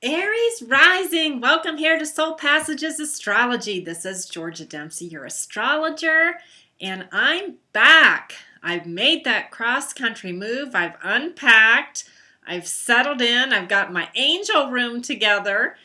Aries Rising, welcome here to Soul Passages Astrology. This is Georgia Dempsey, your astrologer, and I'm back. I've made that cross-country move. I've unpacked. I've settled in. I've got my angel room together.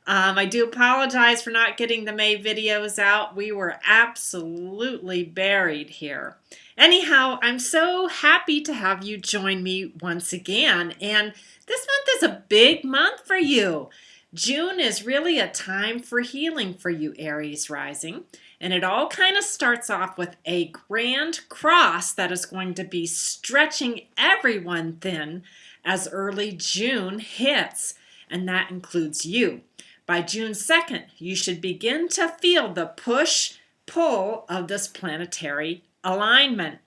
I do apologize for not getting the May videos out. We were absolutely buried here. Anyhow, I'm so happy to have you join me once again. And this month is a big month for you. June is really a time for healing for you, Aries Rising. And it all kind of starts off with a grand cross that is going to be stretching everyone thin as early June hits. And that includes you. By June 2nd, you should begin to feel the push-pull of this planetary alignment.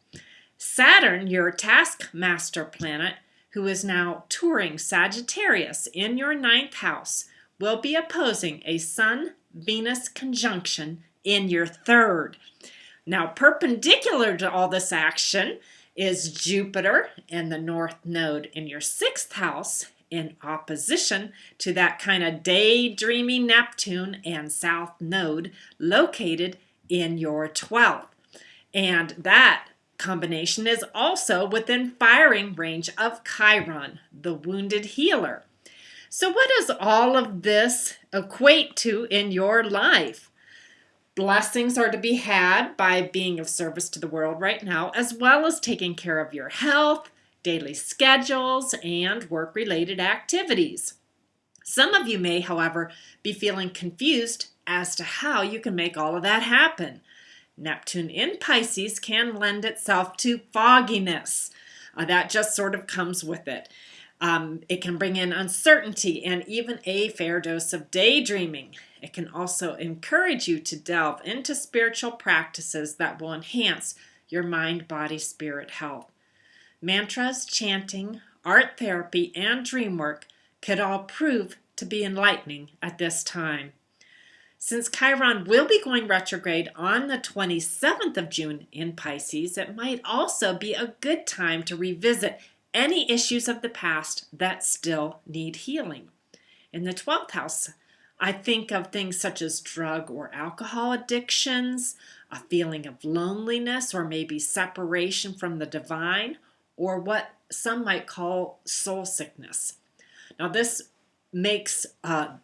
Saturn, your taskmaster planet, who is now touring Sagittarius in your 9th house, will be opposing a Sun-Venus conjunction in your 3rd. Now, perpendicular to all this action is Jupiter and the North Node in your 6th house, in opposition to that kind of daydreamy Neptune and South Node located in your 12th. And that combination is also within firing range of Chiron, the wounded healer. So what does all of this equate to in your life? Blessings are to be had by being of service to the world right now, as well as taking care of your health, daily schedules, and work-related activities. Some of you may, however, be feeling confused as to how you can make all of that happen. Neptune in Pisces can lend itself to fogginess. That just sort of comes with it. It can bring in uncertainty and even a fair dose of daydreaming. It can also encourage you to delve into spiritual practices that will enhance your mind, body, spirit health. Mantras, chanting, art therapy, and dream work could all prove to be enlightening at this time. Since Chiron will be going retrograde on the 27th of June in Pisces, it might also be a good time to revisit any issues of the past that still need healing. In the 12th house, I think of things such as drug or alcohol addictions, a feeling of loneliness or maybe separation from the divine, or what some might call soul sickness. Now, this makes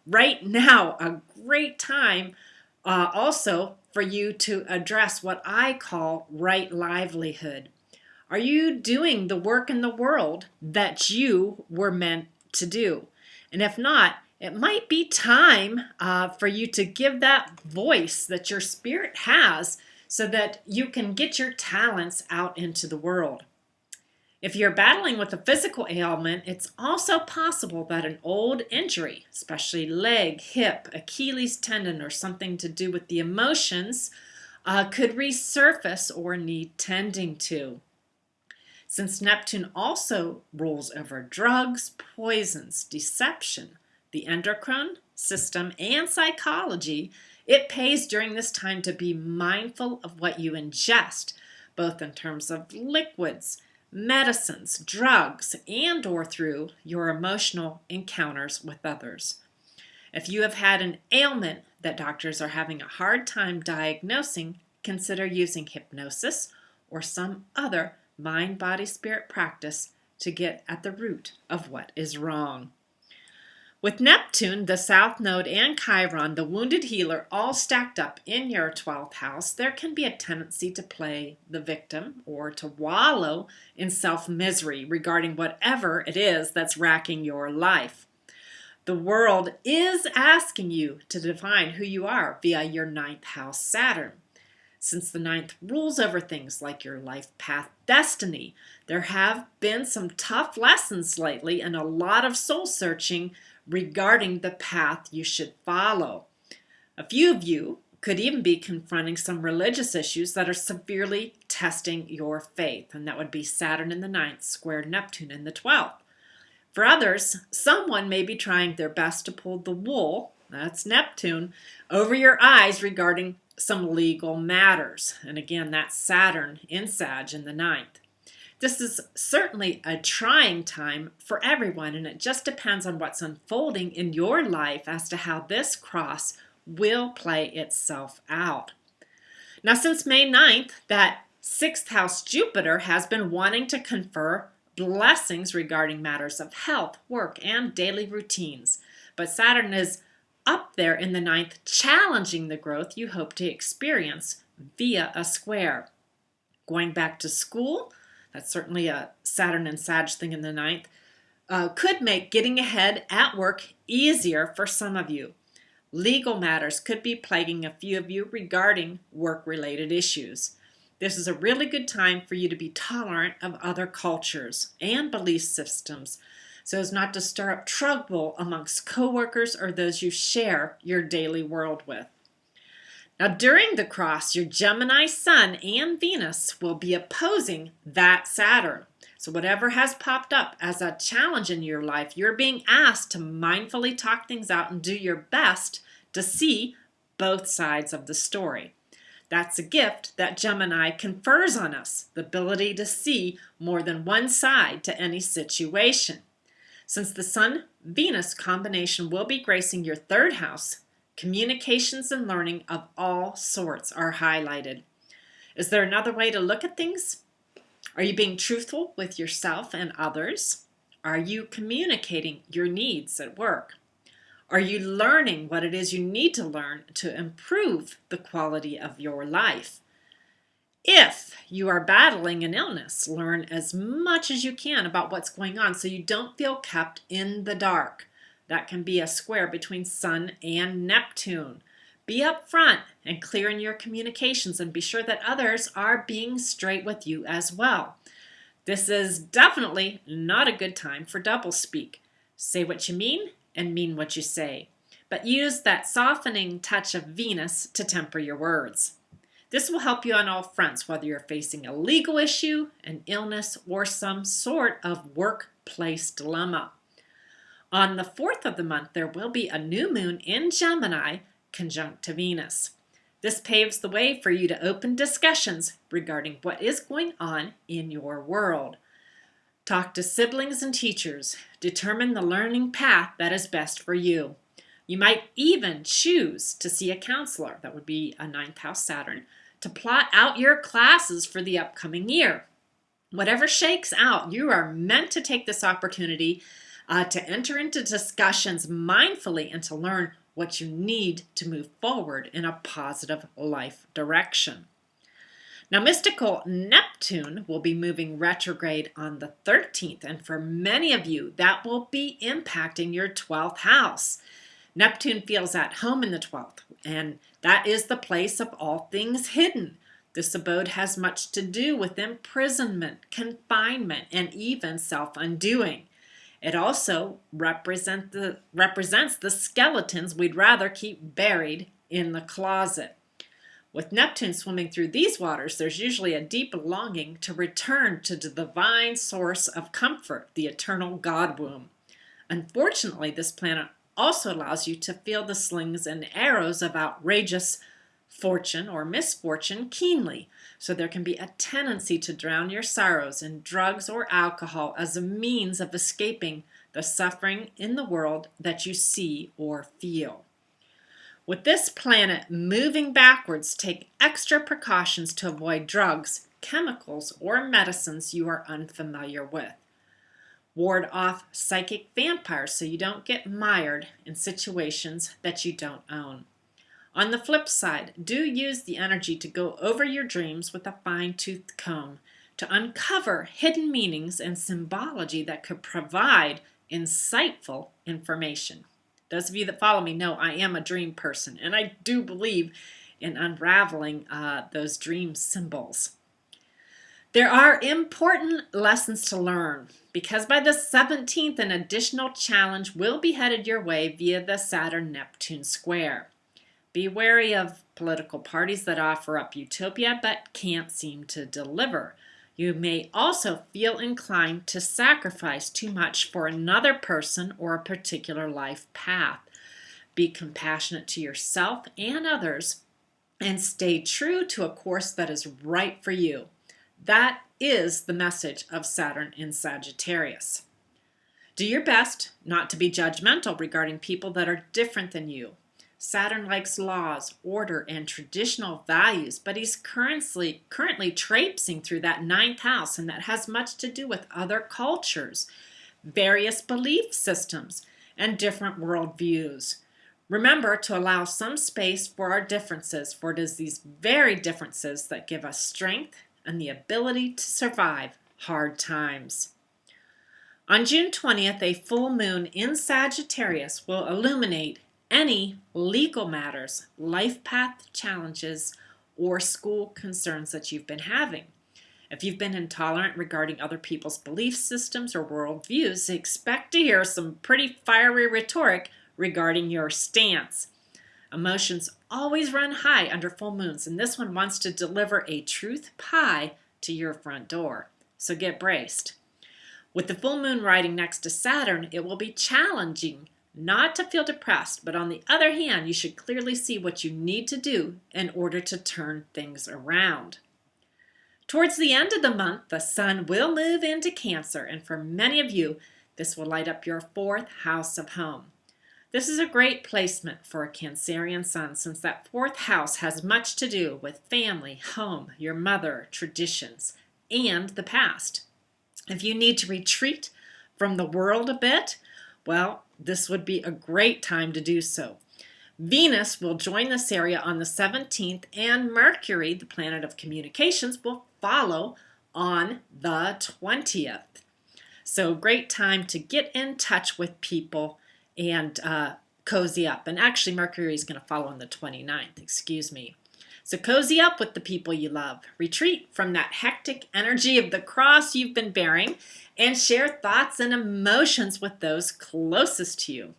right now a great time also for you to address what I call right livelihood. Are you doing the work in the world that you were meant to do? And if not, it might be time for you to give that voice that your spirit has so that you can get your talents out into the world. If you're battling with a physical ailment, it's also possible that an old injury, especially leg, hip, Achilles tendon, or something to do with the emotions, could resurface or need tending to. Since Neptune also rules over drugs, poisons, deception, the endocrine system, and psychology, it pays during this time to be mindful of what you ingest, both in terms of liquids, medicines, drugs, and or through your emotional encounters with others. If you have had an ailment that doctors are having a hard time diagnosing, consider using hypnosis or some other mind, body, spirit practice to get at the root of what is wrong. With Neptune, the South Node, and Chiron, the wounded healer, all stacked up in your 12th house, there can be a tendency to play the victim or to wallow in self-misery regarding whatever it is that's racking your life. The world is asking you to define who you are via your 9th house Saturn. Since the 9th rules over things like your life path destiny, there have been some tough lessons lately and a lot of soul searching regarding the path you should follow. A few of you could even be confronting some religious issues that are severely testing your faith. And that would be Saturn in the ninth, square Neptune in the 12th. For others, someone may be trying their best to pull the wool, that's Neptune, over your eyes regarding some legal matters. And again, that's Saturn in Sag in the ninth. This is certainly a trying time for everyone, and it just depends on what's unfolding in your life as to how this cross will play itself out. Now, since May 9th, that 6th house Jupiter has been wanting to confer blessings regarding matters of health, work, and daily routines. But Saturn is up there in the ninth, challenging the growth you hope to experience via a square. Going back to school, that's certainly a Saturn and Sag thing in the ninth, could make getting ahead at work easier for some of you. Legal matters could be plaguing a few of you regarding work-related issues. This is a really good time for you to be tolerant of other cultures and belief systems, so as not to stir up trouble amongst coworkers or those you share your daily world with. Now, during the cross, your Gemini Sun and Venus will be opposing that Saturn. So whatever has popped up as a challenge in your life, you're being asked to mindfully talk things out and do your best to see both sides of the story. That's a gift that Gemini confers on us, the ability to see more than one side to any situation. Since the Sun-Venus combination will be gracing your third house, communications and learning of all sorts are highlighted. Is there another way to look at things? Are you being truthful with yourself and others? Are you communicating your needs at work? Are you learning what it is you need to learn to improve the quality of your life? If you are battling an illness, learn as much as you can about what's going on so you don't feel kept in the dark. That can be a square between Sun and Neptune. Be upfront and clear in your communications and be sure that others are being straight with you as well. This is definitely not a good time for doublespeak. Say what you mean and mean what you say, but use that softening touch of Venus to temper your words. This will help you on all fronts, whether you're facing a legal issue, an illness, or some sort of workplace dilemma. On the 4th of the month, there will be a new moon in Gemini conjunct to Venus. This paves the way for you to open discussions regarding what is going on in your world. Talk to siblings and teachers. Determine the learning path that is best for you. You might even choose to see a counselor, that would be a 9th house Saturn, to plot out your classes for the upcoming year. Whatever shakes out, you are meant to take this opportunity to enter into discussions mindfully and to learn what you need to move forward in a positive life direction. Now, mystical Neptune will be moving retrograde on the 13th, and for many of you, that will be impacting your 12th house. Neptune feels at home in the 12th, and that is the place of all things hidden. This abode has much to do with imprisonment, confinement, and even self-undoing. It also represents the skeletons we'd rather keep buried in the closet. With Neptune swimming through these waters, there's usually a deep longing to return to the divine source of comfort, the eternal God womb. Unfortunately, this planet also allows you to feel the slings and arrows of outrageous fortune or misfortune keenly, so there can be a tendency to drown your sorrows in drugs or alcohol as a means of escaping the suffering in the world that you see or feel. With this planet moving backwards, take extra precautions to avoid drugs, chemicals, or medicines you are unfamiliar with. Ward off psychic vampires so you don't get mired in situations that you don't own. On the flip side, do use the energy to go over your dreams with a fine-toothed comb to uncover hidden meanings and symbology that could provide insightful information. Those of you that follow me know I am a dream person, and I do believe in unraveling those dream symbols. There are important lessons to learn because by the 17th, an additional challenge will be headed your way via the Saturn-Neptune square. Be wary of political parties that offer up utopia but can't seem to deliver. You may also feel inclined to sacrifice too much for another person or a particular life path. Be compassionate to yourself and others and stay true to a course that is right for you. That is the message of Saturn in Sagittarius. Do your best not to be judgmental regarding people that are different than you. Saturn likes laws, order, and traditional values, but he's currently traipsing through that ninth house, and that has much to do with other cultures, various belief systems, and different worldviews. Remember to allow some space for our differences, for it is these very differences that give us strength and the ability to survive hard times. On June 20th, a full moon in Sagittarius will illuminate any legal matters, life path challenges, or school concerns that you've been having. If you've been intolerant regarding other people's belief systems or worldviews, expect to hear some pretty fiery rhetoric regarding your stance. Emotions always run high under full moons, and this one wants to deliver a truth pie to your front door. So get braced. With the full moon riding next to Saturn, it will be challenging not to feel depressed, but on the other hand, you should clearly see what you need to do in order to turn things around. Towards the end of the month, the sun will move into Cancer, and for many of you, this will light up your fourth house of home. This is a great placement for a Cancerian sun, since that fourth house has much to do with family, home, your mother, traditions, and the past. If you need to retreat from the world a bit, well, this would be a great time to do so. Venus will join this area on the 17th, and Mercury, the planet of communications, will follow on the 20th. So great time to get in touch with people and cozy up. And actually, Mercury is going to follow on the 29th, excuse me. So cozy up with the people you love. Retreat from that hectic energy of the cross you've been bearing and share thoughts and emotions with those closest to you.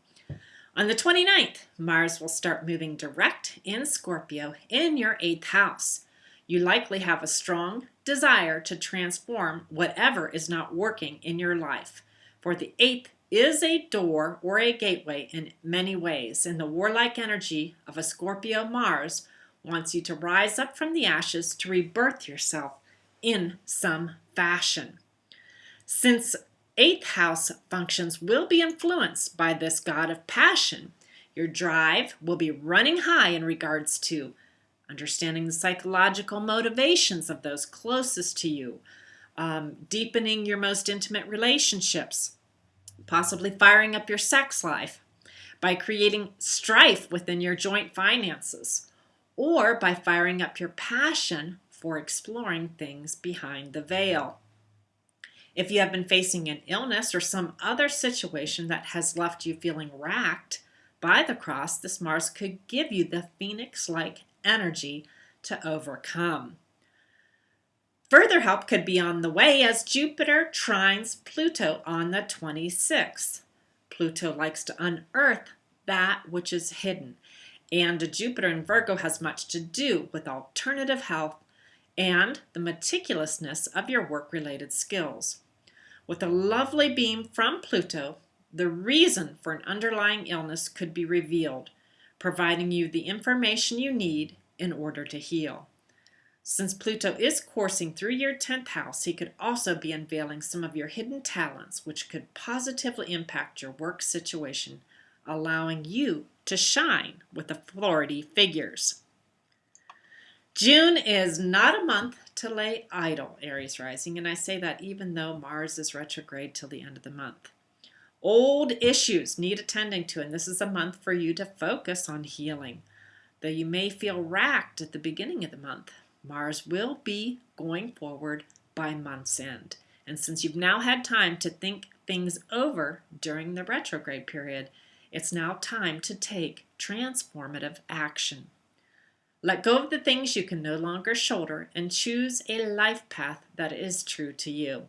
On the 29th, Mars will start moving direct in Scorpio in your 8th house. You likely have a strong desire to transform whatever is not working in your life. For the 8th is a door or a gateway in many ways, and the warlike energy of a Scorpio Mars wants you to rise up from the ashes to rebirth yourself in some fashion. Since 8th house functions will be influenced by this god of passion, your drive will be running high in regards to understanding the psychological motivations of those closest to you, deepening your most intimate relationships, possibly firing up your sex life by creating strife within your joint finances, or by firing up your passion for exploring things behind the veil. If you have been facing an illness or some other situation that has left you feeling racked by the cross, this Mars could give you the phoenix-like energy to overcome. Further help could be on the way as Jupiter trines Pluto on the 26th. Pluto likes to unearth that which is hidden, and Jupiter in Virgo has much to do with alternative health and the meticulousness of your work-related skills. With a lovely beam from Pluto, the reason for an underlying illness could be revealed, providing you the information you need in order to heal. Since Pluto is coursing through your 10th house, he could also be unveiling some of your hidden talents, which could positively impact your work situation, allowing you to shine with authority figures. June is not a month to lay idle, Aries Rising, and I say that even though Mars is retrograde till the end of the month. Old issues need attending to, and this is a month for you to focus on healing. Though you may feel racked at the beginning of the month, Mars will be going forward by month's end. And since you've now had time to think things over during the retrograde period, it's now time to take transformative action. Let go of the things you can no longer shoulder and choose a life path that is true to you.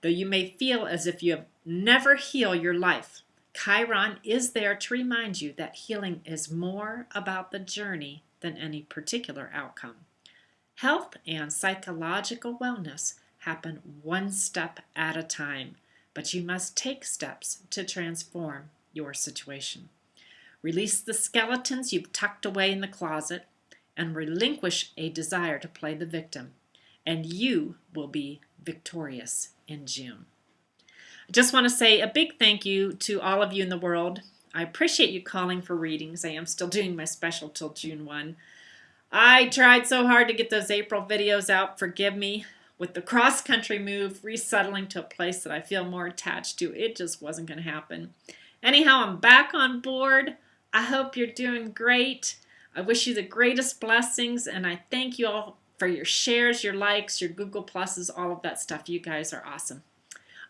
Though you may feel as if you have never healed your life, Chiron is there to remind you that healing is more about the journey than any particular outcome. Health and psychological wellness happen one step at a time, but you must take steps to transform your situation. Release the skeletons you've tucked away in the closet and relinquish a desire to play the victim, and you will be victorious in June. I just want to say a big thank you to all of you in the world. I appreciate you calling for readings. I am still doing my special till June 1. I tried so hard to get those April videos out. Forgive me. With the cross-country move, resettling to a place that I feel more attached to, it just wasn't going to happen. Anyhow, I'm back on board. I hope you're doing great. I wish you the greatest blessings, and I thank you all for your shares, your likes, your Google Pluses, all of that stuff. You guys are awesome.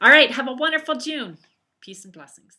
All right, have a wonderful June. Peace and blessings.